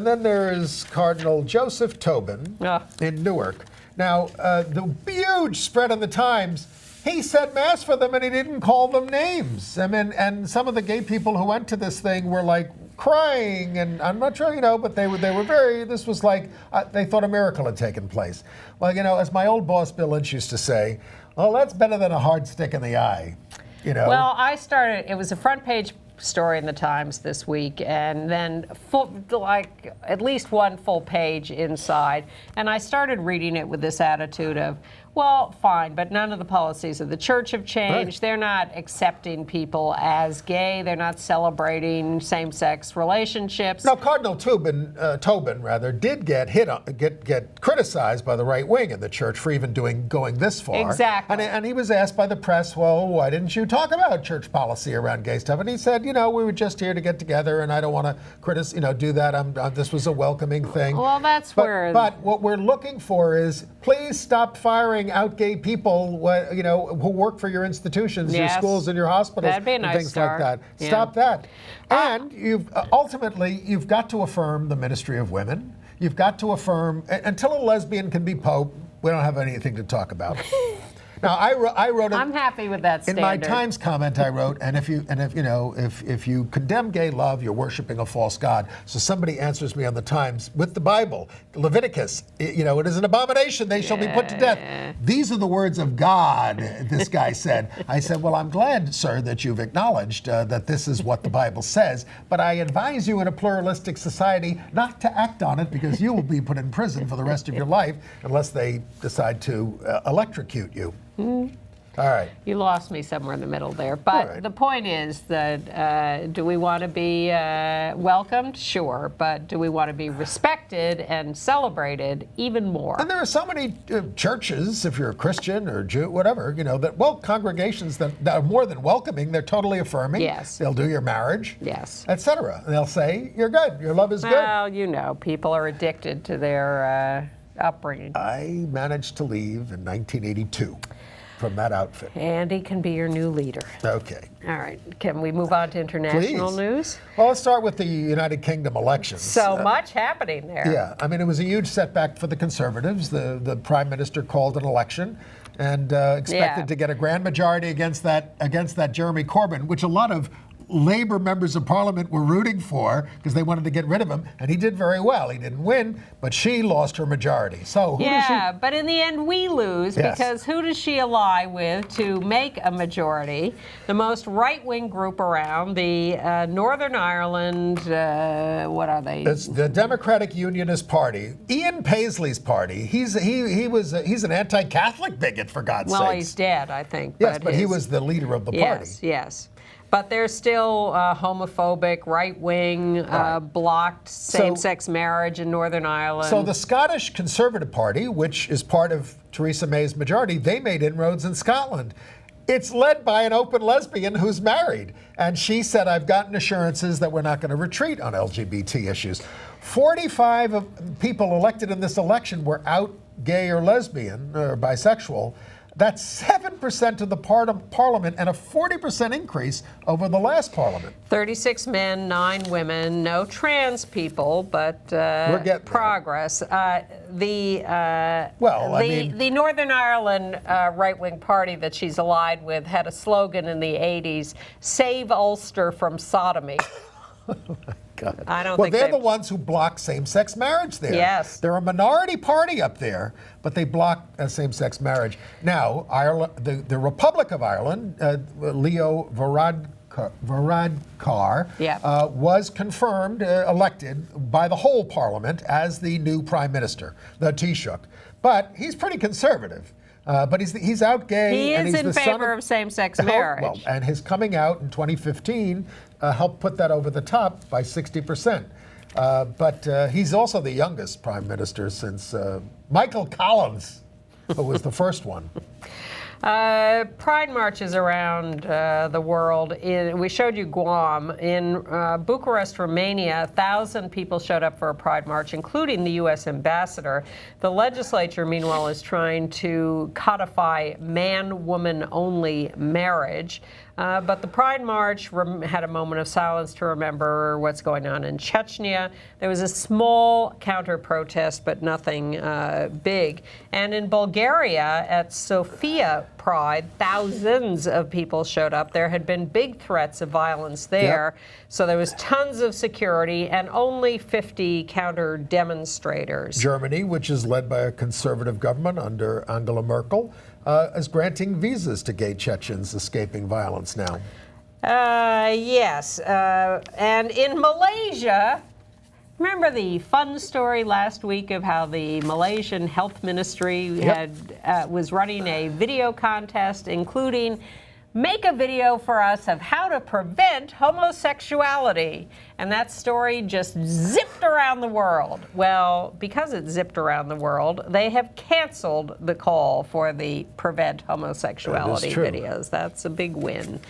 then there's Cardinal Joseph Tobin in Newark. Now, the huge spread in the Times, he said mass for them and he didn't call them names. I mean, and some of the gay people who went to this thing were like crying, and I'm not sure, but they were very, this was like, they thought a miracle had taken place. Well, as my old boss Bill Lynch used to say, well, that's better than a hard stick in the eye, Well, it was a front page story in the Times this week, and then at least one full page inside. And I started reading it with this attitude of, well, fine, but none of the policies of the church have changed. Right. They're not accepting people as gay. They're not celebrating same-sex relationships. Now, Cardinal Tobin did get criticized by the right wing in the church for even going this far. Exactly. And he was asked by the press, well, why didn't you talk about church policy around gay stuff? And he said, we were just here to get together, and I don't want to do that. This was a welcoming thing. Well, But what we're looking for is, please stop firing out gay people, who work for your institutions, your schools, and your hospitals, That'd be a nice and things start. like that. Yeah. Stop that. And you've got to affirm the ministry of women. You've got to affirm, until a lesbian can be pope, we don't have anything to talk about. Now, I wrote. I'm happy with that standard. In my Times comment, I wrote, if you condemn gay love, you're worshiping a false god. So somebody answers me on the Times with the Bible, Leviticus. It is an abomination; they shall be put to death. These are the words of God. This guy said. I said, well, I'm glad, sir, that you've acknowledged that this is what the Bible says. But I advise you, in a pluralistic society, not to act on it, because you will be put in prison for the rest of your life unless they decide to electrocute you. All right. You lost me somewhere in the middle there. But the point is that do we want to be welcomed? Sure. But do we want to be respected and celebrated even more? And there are so many churches, if you're a Christian or Jew, whatever, congregations that are more than welcoming. They're totally affirming. Yes. They'll do your marriage. Yes. Etc. They'll say, you're good. Your love is good. Well, people are addicted to their upbringing. I managed to leave in 1982. from that outfit. Andy can be your new leader. Okay. All right. Can we move on to international Please. news? Well, let's start with the United Kingdom elections. So much happening there. Yeah, I mean, it was a huge setback for the Conservatives. The Prime Minister called an election and expected to get a grand majority against that Jeremy Corbyn, which a lot of Labour members of Parliament were rooting for because they wanted to get rid of him, and he did very well. He didn't win, but she lost her majority. So who does she? Yeah, but in the end, we lose Yes. because who does she ally with to make a majority? The most right-wing group around, the Northern Ireland, what are they? It's the Democratic Unionist Party, Ian Paisley's party. He's an anti-Catholic bigot, for God's Well, sakes. he's dead, I think. Yes, but he his- was the leader of the party. Yes. But they're still homophobic, right-wing, Right. blocked same-sex marriage in Northern Ireland. So the Scottish Conservative Party, which is part of Theresa May's majority, they made inroads in Scotland. It's led by an open lesbian who's married. And she said, I've gotten assurances that we're not going to retreat on LGBT issues. 45 of people elected in this election were out gay or lesbian or bisexual. That's 7% of the parliament and a 40% increase over the last parliament. 36 men, 9 women, no trans people, but We're getting there. progress. The Northern Ireland right-wing party that she's allied with had a slogan in the 80s, "Save Ulster from sodomy." God. I don't well, think they're they've- the ones who block same-sex marriage there. Yes. They're a minority party up there, but they block same-sex marriage. Now, Ireland, the Republic of Ireland, Leo Varadkar, was confirmed, elected by the whole parliament as the new prime minister, the Taoiseach. But he's pretty conservative. But he's out gay. He and is he's in the son favor of same-sex marriage. Well, and his coming out in 2015 helped put that over the top by 60%. But he's also the youngest prime minister since Michael Collins, who was the first one. Pride marches around the world. We showed you Guam. In Bucharest, Romania, 1,000 people showed up for a Pride march, including the U.S. ambassador. The legislature, meanwhile, is trying to codify man-woman only marriage. But the Pride March had a moment of silence to remember what's going on in Chechnya. There was a small counter-protest, but nothing big. And in Bulgaria, at Sofia Pride, thousands of people showed up. There had been big threats of violence there. Yep. So there was tons of security and only 50 counter-demonstrators. Germany, which is led by a conservative government under Angela Merkel, is granting visas to gay Chechens escaping violence now. Yes. And in Malaysia, remember the fun story last week of how the Malaysian Health Ministry was running a video contest, including make a video for us of how to prevent homosexuality. And that story just zipped around the world. Well, because it zipped around the world, they have canceled the call for the prevent homosexuality videos. That's a big win.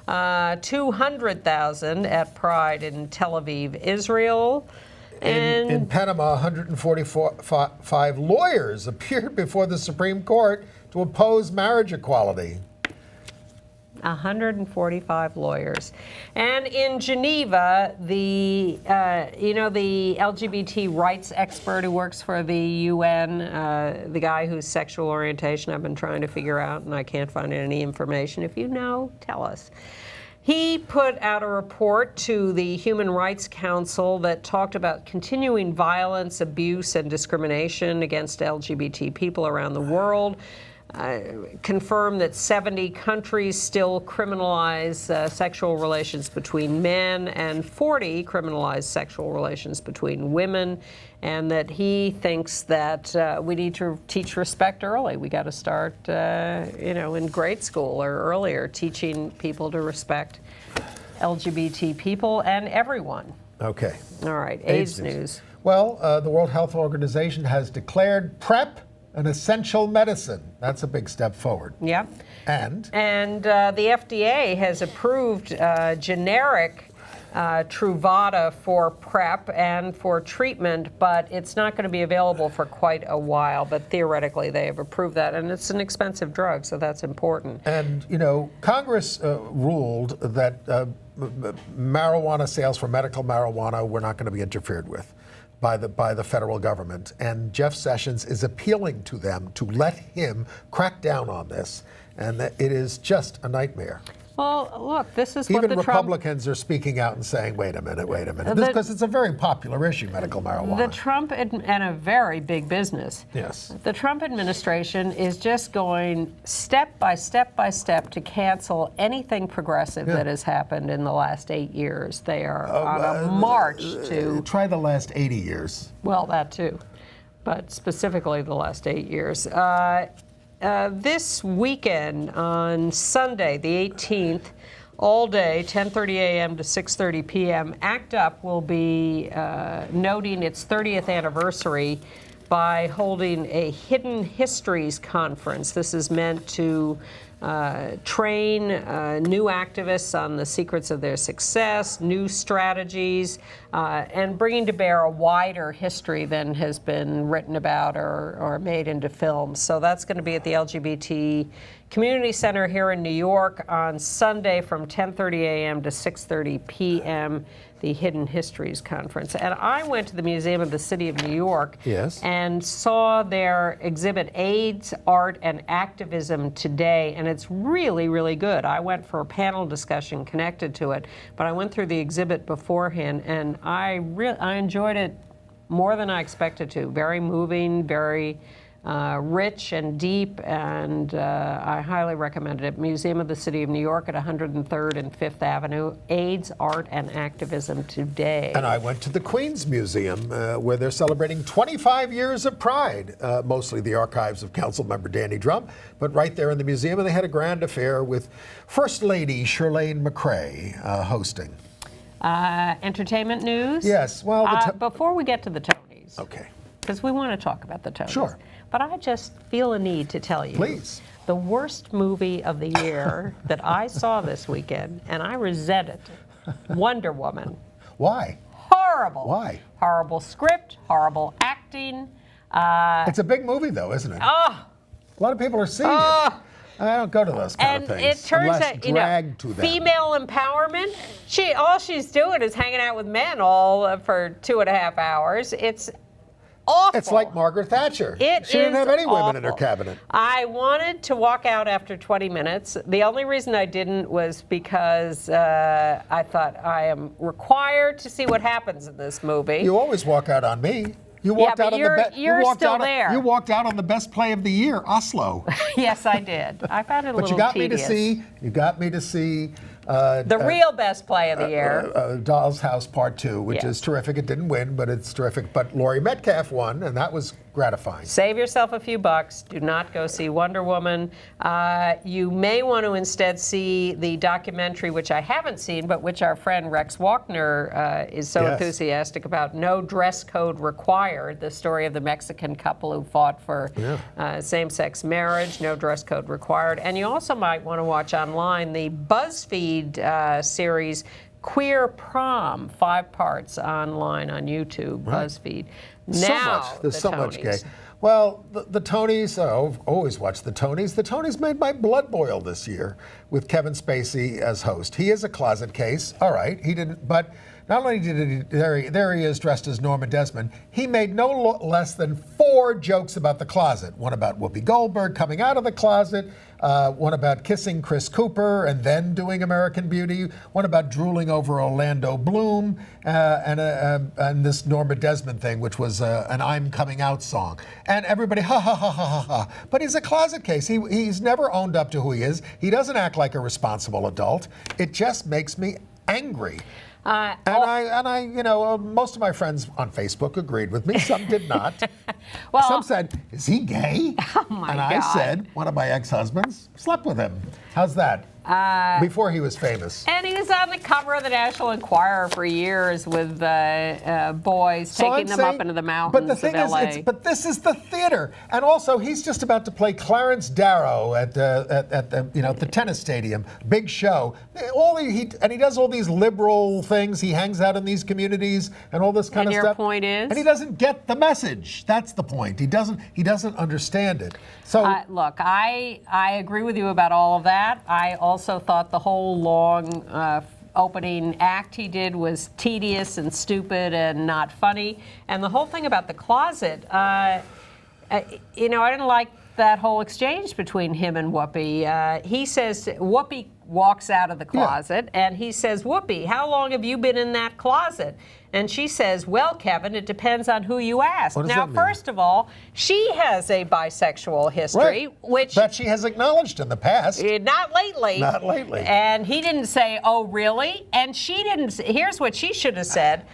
200,000 at Pride in Tel Aviv, Israel. In Panama, 145 lawyers appeared before the Supreme Court to oppose marriage equality. 145 lawyers. And in Geneva, the LGBT rights expert who works for the UN, the guy whose sexual orientation I've been trying to figure out and I can't find any information. If you know, tell us. He put out a report to the Human Rights Council that talked about continuing violence, abuse, and discrimination against LGBT people around the world. Confirmed that 70 countries still criminalize sexual relations between men and 40 criminalize sexual relations between women, and that he thinks that we need to teach respect early. We got to start, in grade school or earlier, teaching people to respect LGBT people and everyone. Okay. All right, AIDS news. Well, the World Health Organization has declared PrEP an essential medicine. That's a big step forward. Yep. And the FDA has approved generic Truvada for PrEP and for treatment, but it's not going to be available for quite a while. But theoretically, they have approved that, and it's an expensive drug, so that's important. And, Congress ruled that marijuana sales for medical marijuana were not going to be interfered with by the federal government. And Jeff Sessions is appealing to them to let him crack down on this. And that it is just a nightmare. Well, look, this is what Even the Trump... Republicans are speaking out and saying, wait a minute. Because it's a very popular issue, medical marijuana. The Trump, and a very big business. Yes. The Trump administration is just going step by step by step to cancel anything progressive that has happened in the last 8 years. They are on a march to... Try the last 80 years. Well, that too, but specifically the last 8 years. This weekend, on Sunday, the 18th, all day, 10:30 a.m. to 6:30 p.m., ACT UP will be noting its 30th anniversary by holding a Hidden Histories Conference. This is meant to train new activists on the secrets of their success, new strategies, and bringing to bear a wider history than has been written about or made into films. So that's going to be at the LGBT Community Center here in New York on Sunday from 10:30 a.m. to 6:30 p.m., the Hidden Histories Conference. And I went to the Museum of the City of New York and saw their exhibit, AIDS, Art, and Activism Today, and it's really, really good. I went for a panel discussion connected to it, but I went through the exhibit beforehand, and I enjoyed it more than I expected to. Very moving, very rich and deep, and I highly recommend it. Museum of the City of New York at 103rd and 5th Avenue, AIDS, Art, and Activism Today. And I went to the Queens Museum, where they're celebrating 25 years of Pride, mostly the archives of Councilmember Danny Drum, but right there in the museum, and they had a grand affair with First Lady Chirlane McCray hosting. Entertainment news? Yes, well, before we get to the Tonys. Okay. Because we want to talk about the Tonys. Sure. But I just feel a need to tell you. Please. The worst movie of the year that I saw this weekend, and I resent it, Wonder Woman. Why? Horrible. Why? Horrible script, horrible acting. It's a big movie, though, isn't it? Oh. A lot of people are seeing it. I don't go to those kind of And things. it turns unless out, dragged to them. female empowerment. All she's doing is hanging out with men all for 2.5 hours. It's awful. It's like Margaret Thatcher. She didn't have any women in her cabinet. I wanted to walk out after 20 minutes. The only reason I didn't was because I thought I am required to see what happens in this movie. You always walk out on me. You walked out on the best. You're still there. You walked out on the best play of the year, Oslo. Yes, I did. I found it a But little you got tedious. You got me to see. The real best play of the year. Doll's House Part 2, which is terrific. It didn't win, but it's terrific. But Laurie Metcalf won, and that was gratifying. Save yourself a few bucks. Do not go see Wonder Woman. You may want to instead see the documentary, which I haven't seen, but which our friend Rex Walkner is so enthusiastic about, No Dress Code Required, the story of the Mexican couple who fought for same-sex marriage, no dress code required. And you also might want to watch online the BuzzFeed series Queer Prom, 5 parts online on YouTube, BuzzFeed. Now, There's so much Tonys. gay. Well, the Tonys, I've always watched the Tonys. The Tonys made my blood boil this year with Kevin Spacey as host. He is a closet case, all right. He didn't, but not only did he, there he is dressed as Norma Desmond, he made no less than 4 jokes about the closet. One about Whoopi Goldberg coming out of the closet, one about kissing Chris Cooper and then doing American Beauty, one about drooling over Orlando Bloom, and this Norma Desmond thing, which was an I'm Coming Out song. And everybody, ha, ha, ha, ha, ha, ha. But he's a closet case. He's never owned up to who he is. He doesn't act like a responsible adult. It just makes me angry. Most of my friends on Facebook agreed with me. Some did not. Well, some said, "Is he gay?" Oh my and God. I said, "One of my ex-husbands slept with him." How's that? Before he was famous. And he was on the cover of the National Enquirer for years with boys, taking them up into the mountains but the thing of LA. is, but this is the theater, and also he's just about to play Clarence Darrow at the tennis stadium, big show. He does all these liberal things. He hangs out in these communities and all this kind And of your stuff. point is? And he doesn't get the message. That's the point. He doesn't understand it. So Look, I agree with you about all of that. I also thought the whole long opening act he did was tedious and stupid and not funny. And the whole thing about the closet, I didn't like that whole exchange between him and Whoopi. He says, Whoopi walks out of the closet, and he says, Whoopi, how long have you been in that closet? And she says, well, Kevin, it depends on who you ask. What does Now, that mean? first of all, she has a bisexual history, which that she has acknowledged in the past. not lately. Not lately. And he didn't say, oh, really? And she didn't. Here's what she should have said.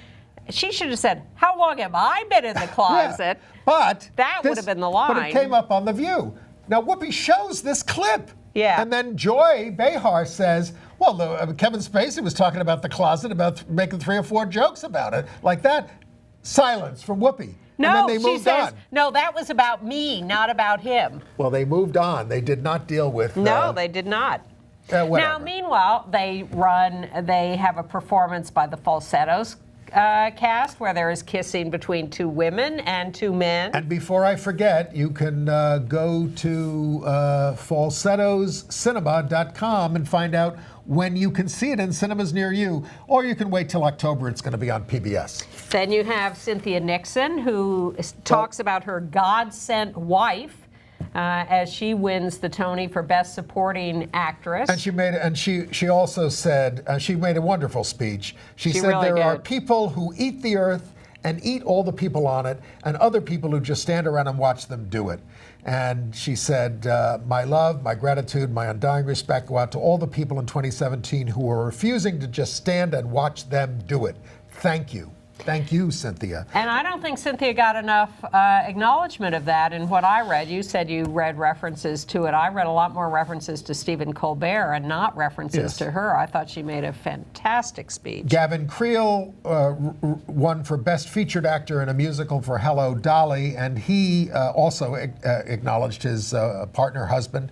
She should have said, how long have I been in the closet? Yeah, but that would have been the line. But it came up on The View. Now, Whoopi shows this clip. Yeah. And then Joy Behar says, well, Kevin Spacey was talking about the closet, about making 3 or 4 jokes about it, like that. Silence from Whoopi. No, and then they she moved says, on. no, that was about me, not about him. Well, they moved on. They did not deal with. No, they did not. Whatever. Now, meanwhile, they have a performance by the Falsettos cast where there is kissing between 2 women and 2 men. And before I forget, you can go to falsettoscinema.com and find out when you can see it in cinemas near you, or you can wait till October. It's going to be on PBS. Then you have Cynthia Nixon, who talks about her God-sent wife as she wins the Tony for Best Supporting Actress. And she also said, she made a wonderful speech. She said really there are did. people who eat the earth and eat all the people on it, and other people who just stand around and watch them do it. And she said, my love, my gratitude, my undying respect go out to all the people in 2017 who are refusing to just stand and watch them do it. Thank you. Thank you, Cynthia. And I don't think Cynthia got enough acknowledgement of that in what I read. You said you read references to it. I read a lot more references to Stephen Colbert and not references to her. I thought she made a fantastic speech. Gavin Creel won for Best Featured Actor in a Musical for Hello, Dolly, and he also acknowledged his partner, husband.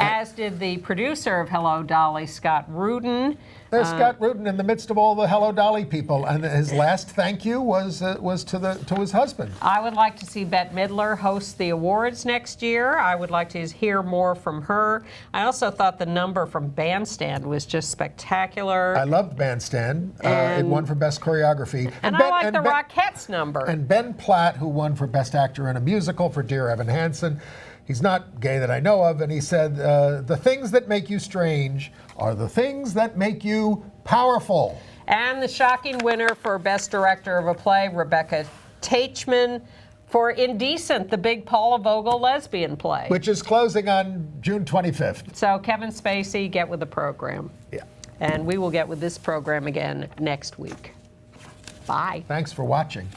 As did the producer of Hello, Dolly, Scott Rudin. There's Scott Rudin in the midst of all the Hello Dolly people, and his last thank you was to his husband. I would like to see Bette Midler host the awards next year. I would like to hear more from her. I also thought the number from Bandstand was just spectacular. I loved Bandstand. It won for Best Choreography. And I like the Rockettes number. And Ben Platt, who won for Best Actor in a Musical for Dear Evan Hansen. He's not gay that I know of, and he said, the things that make you strange are the things that make you powerful. And the shocking winner for Best Director of a Play, Rebecca Teichman, for Indecent, the big Paula Vogel lesbian play. Which is closing on June 25th. So Kevin Spacey, get with the program. Yeah. And we will get with this program again next week. Bye. Thanks for watching.